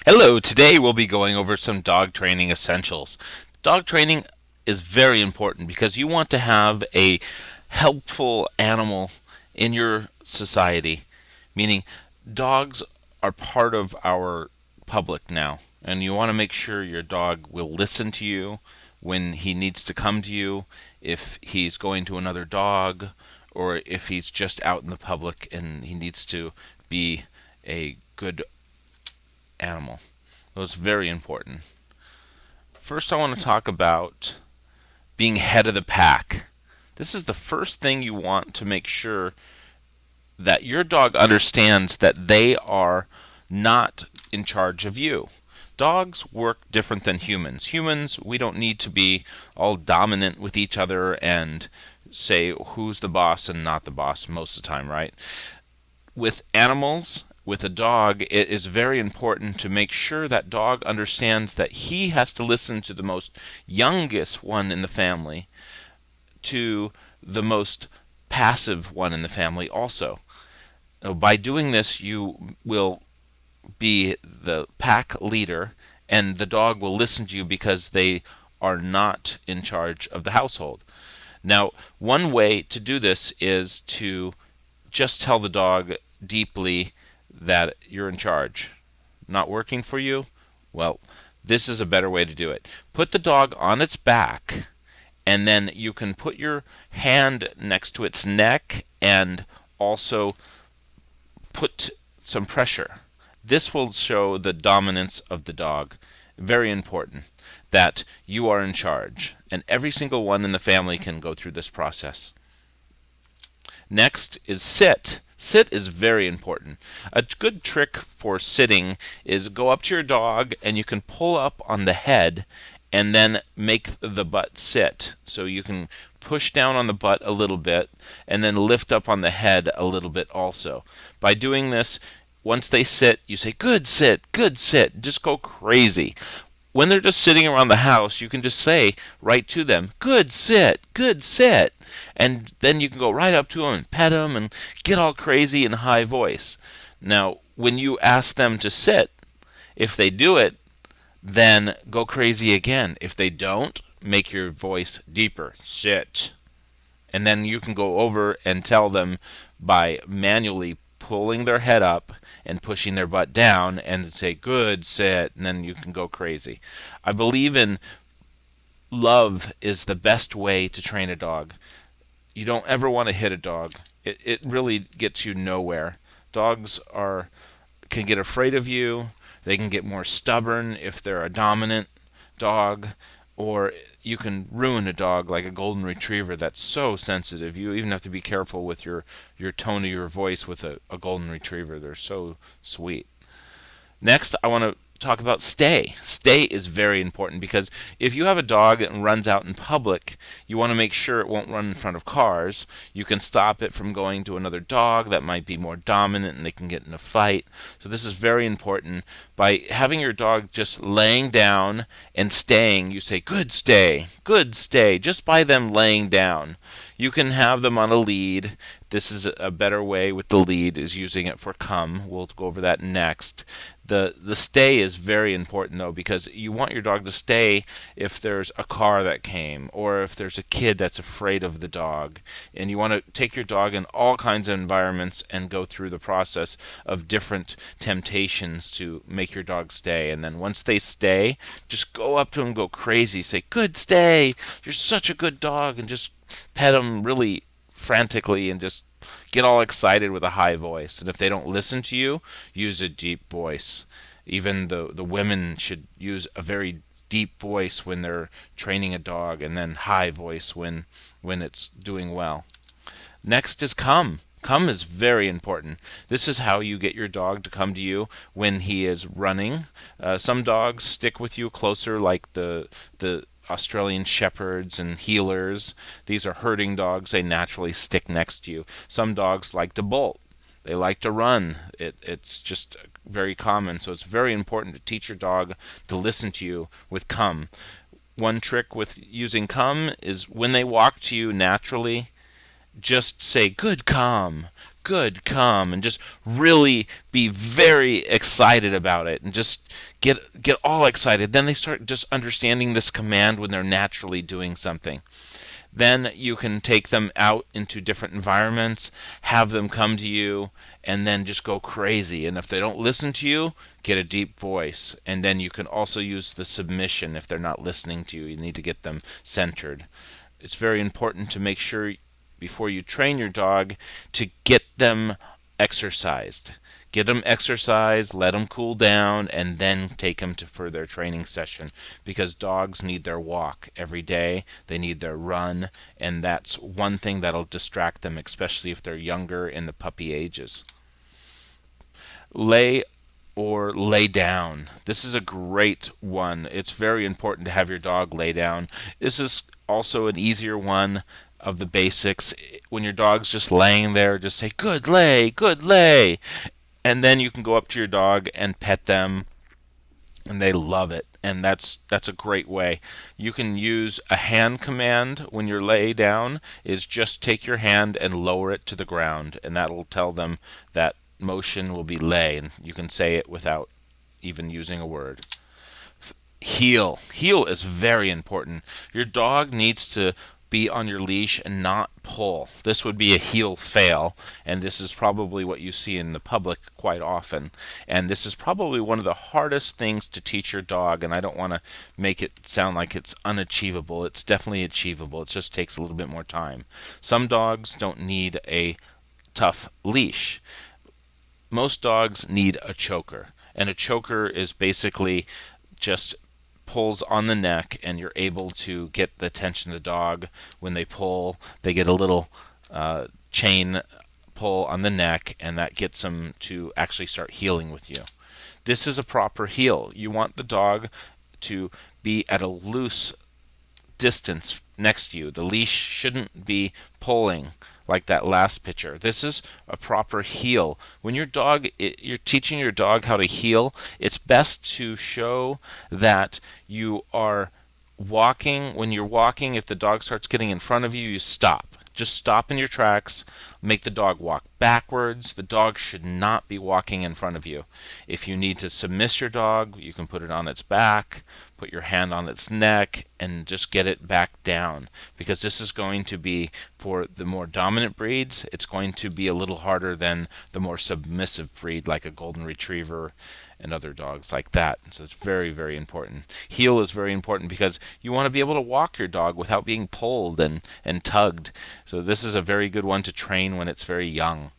Hello, today we'll be going over some dog training essentials. Dog training is very important because you want to have a helpful animal in your society, meaning dogs are part of our public now, and you want to make sure your dog will listen to you when he needs to come to you, if he's going to another dog, or if he's just out in the public and he needs to be a good animal. It was very important. First, I want to talk about being head of the pack. This is the first thing you want to make sure that your dog understands that they are not in charge of you. Dogs work different than humans. Humans, we don't need to be all dominant with each other and say who's the boss and not the boss most of the time, right? With animals, with a dog, it is very important to make sure that dog understands that he has to listen to the most youngest one in the family, to the most passive one in the family also. By doing this, you will be the pack leader, and the dog will listen to you because they are not in charge of the household. Now, one way to do this is to just tell the dog deeply that you're in charge. Not working for you? Well, this is a better way to do it. Put the dog on its back, and then you can put your hand next to its neck and also put some pressure. This will show the dominance of the dog. Very important that you are in charge, and every single one in the family can go through this process. Next is sit. Sit is very important. A good trick for sitting is go up to your dog and you can pull up on the head and then make the butt sit. So you can push down on the butt a little bit and then lift up on the head a little bit also. By doing this, once they sit, you say, good sit, good sit. Just go crazy. When they're just sitting around the house, you can just say right to them, good sit, good sit. And then you can go right up to them and pet them and get all crazy in high voice. Now, when you ask them to sit, if they do it, then go crazy again. If they don't, make your voice deeper. Sit. And then you can go over and tell them by manually pulling their head up and pushing their butt down and say, good, sit, and then you can go crazy. I believe in love is the best way to train a dog. You don't ever want to hit a dog. It really gets you nowhere. Dogs are can get afraid of you. They can get more stubborn if they're a dominant dog, or you can ruin a dog like a golden retriever that's so sensitive. You even have to be careful with your tone of your voice with a golden retriever. They're so sweet. Next, I want to talk about stay. Stay is very important because if you have a dog that runs out in public, you want to make sure it won't run in front of cars. You can stop it from going to another dog that might be more dominant and they can get in a fight. So this is very important. By having your dog just laying down and staying, you say, good stay, good stay, just by them laying down. You can have them on a lead. This is a better way with the lead is using it for come. We'll go over that next. The stay is very important though because you want your dog to stay if there's a car that came or if there's a kid that's afraid of the dog, and you want to take your dog in all kinds of environments and go through the process of different temptations to make your dog stay. And then once they stay, just go up to them, go crazy, say good stay, you're such a good dog, and just pet them really frantically and just get all excited with a high voice. And if they don't listen to you, use a deep voice. Even the women should use a very deep voice when they're training a dog, and then high voice when it's doing well. Next is come. Come is very important. This is how you get your dog to come to you when he is running. Some dogs stick with you closer, like the Australian Shepherds and Heelers. These are herding dogs. They naturally stick next to you. Some dogs like to bolt. They like to run. It's just very common. So it's very important to teach your dog to listen to you with come. One trick with using come is when they walk to you naturally, just say good come, good, come, and just really be very excited about it and just get all excited. Then they start just understanding this command when they're naturally doing something. Then you can take them out into different environments, have them come to you, and then just go crazy. And if they don't listen to you, get a deep voice. And then you can also use the submission if they're not listening to you. You need to get them centered. It's very important to make sure before you train your dog to get them exercised. Get them exercise, let them cool down, and then take them to for their training session. Because dogs need their walk every day. They need their run, and that's one thing that'll distract them, especially if they're younger in the puppy ages. Lay or lay down. This is a great one. It's very important to have your dog lay down. This is also an easier one of the basics. When your dog's just laying there, just say, "Good lay, good lay." And then you can go up to your dog and pet them, and they love it. And that's a great way. You can use a hand command when you're lay down, is just take your hand and lower it to the ground, and that'll tell them that motion will be lay, and you can say it without even using a word. Heel. Heel is very important. Your dog needs to be on your leash and not pull. This would be a heel fail, and this is probably what you see in the public quite often. And this is probably one of the hardest things to teach your dog, and I don't want to make it sound like it's unachievable. It's definitely achievable. It just takes a little bit more time. Some dogs don't need a tough leash. Most dogs need a choker, and a choker is basically just pulls on the neck, and you're able to get the attention of the dog. When they pull, they get a little chain pull on the neck, and that gets them to actually start heeling with you. This is a proper heel. You want the dog to be at a loose distance next to you. The leash shouldn't be pulling like that last picture. This is a proper heel. When you're teaching your dog how to heel, it's best to show that you are walking. When you're walking, if the dog starts getting in front of you, you stop. Just stop in your tracks, make the dog walk backwards. The dog should not be walking in front of you. If you need to submiss your dog, you can put it on its back, put your hand on its neck, and just get it back down. Because this is going to be, for the more dominant breeds, it's going to be a little harder than the more submissive breed, like a golden retriever and other dogs like that. So it's very, very important. Heel is very important because you want to be able to walk your dog without being pulled and tugged. So this is a very good one to train when it's very young.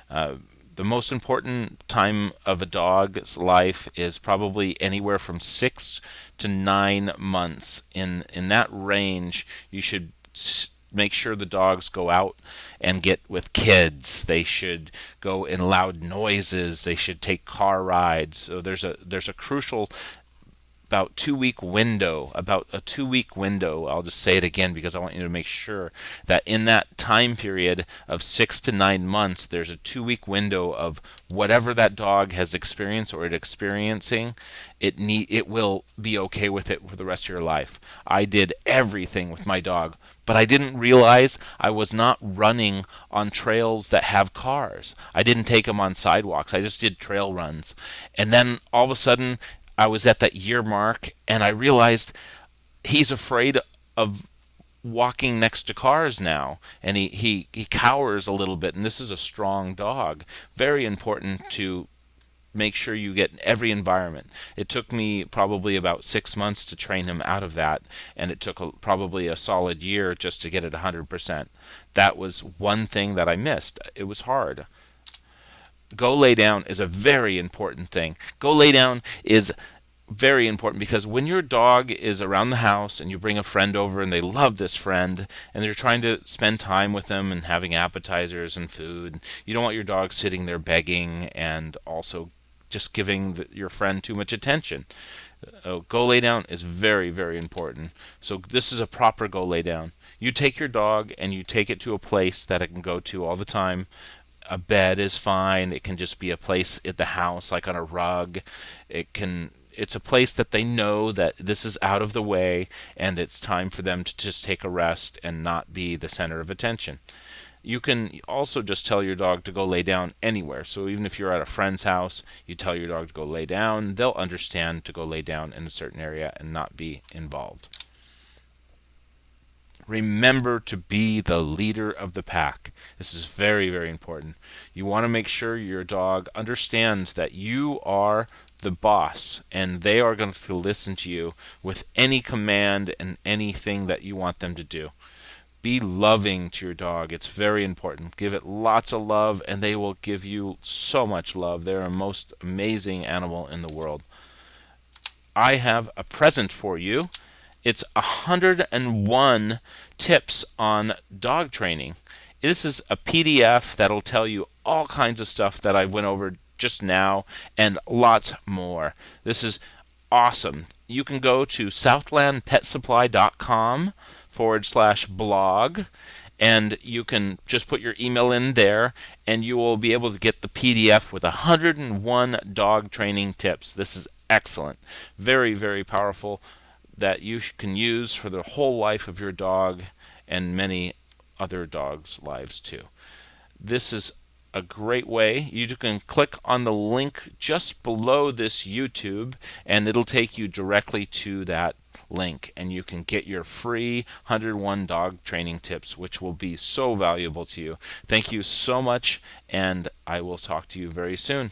The most important time of a dog's life is probably anywhere from 6 to 9 months. In that range, you should make sure the dogs go out and get with kids. They should go in loud noises. They should take car rides. So there's a crucial about a 2 week window. I'll just say it again because I want you to make sure that in that time period of 6 to 9 months, there's a 2 week window of whatever that dog has experienced or is experiencing. It will be okay with it for the rest of your life. I did everything with my dog, but I didn't realize I was not running on trails that have cars. I didn't take him on sidewalks. I just did trail runs. And then all of a sudden, I was at that year mark, and I realized he's afraid of walking next to cars now, and he cowers a little bit, and this is a strong dog. Very important to make sure you get every environment. It took me probably about 6 months to train him out of that, and it took probably a solid year just to get it 100%. That was one thing that I missed. It was hard. Go lay down is a very important thing. Go lay down is very important because when your dog is around the house and you bring a friend over and they love this friend and they're trying to spend time with them and having appetizers and food, you don't want your dog sitting there begging and also just giving your friend too much attention. Go lay down is very, very important. So this is a proper go lay down. You take your dog and you take it to a place that it can go to all the time. A bed is fine. It can just be a place at the house, like on a rug. It's a place that they know that this is out of the way and it's time for them to just take a rest and not be the center of attention. You can also just tell your dog to go lay down anywhere. So even if you're at a friend's house, you tell your dog to go lay down, they'll understand to go lay down in a certain area and not be involved. Remember to be the leader of the pack. This is very, very important. You want to make sure your dog understands that you are the boss and they are going to listen to you with any command and anything that you want them to do. Be loving to your dog. It's very important. Give it lots of love and they will give you so much love. They're a most amazing animal in the world. I have a present for you. It's 101 tips on dog training. This is a PDF that'll tell you all kinds of stuff that I went over just now and lots more. This is awesome. You can go to southlandpetsupply.com/blog and you can just put your email in there and you will be able to get the PDF with 101 dog training tips. This is excellent. Very, very powerful that you can use for the whole life of your dog and many other dogs' lives too. This is a great way. You can click on the link just below this YouTube and it'll take you directly to that link and you can get your free 101 dog training tips, which will be so valuable to you. Thank you so much and I will talk to you very soon.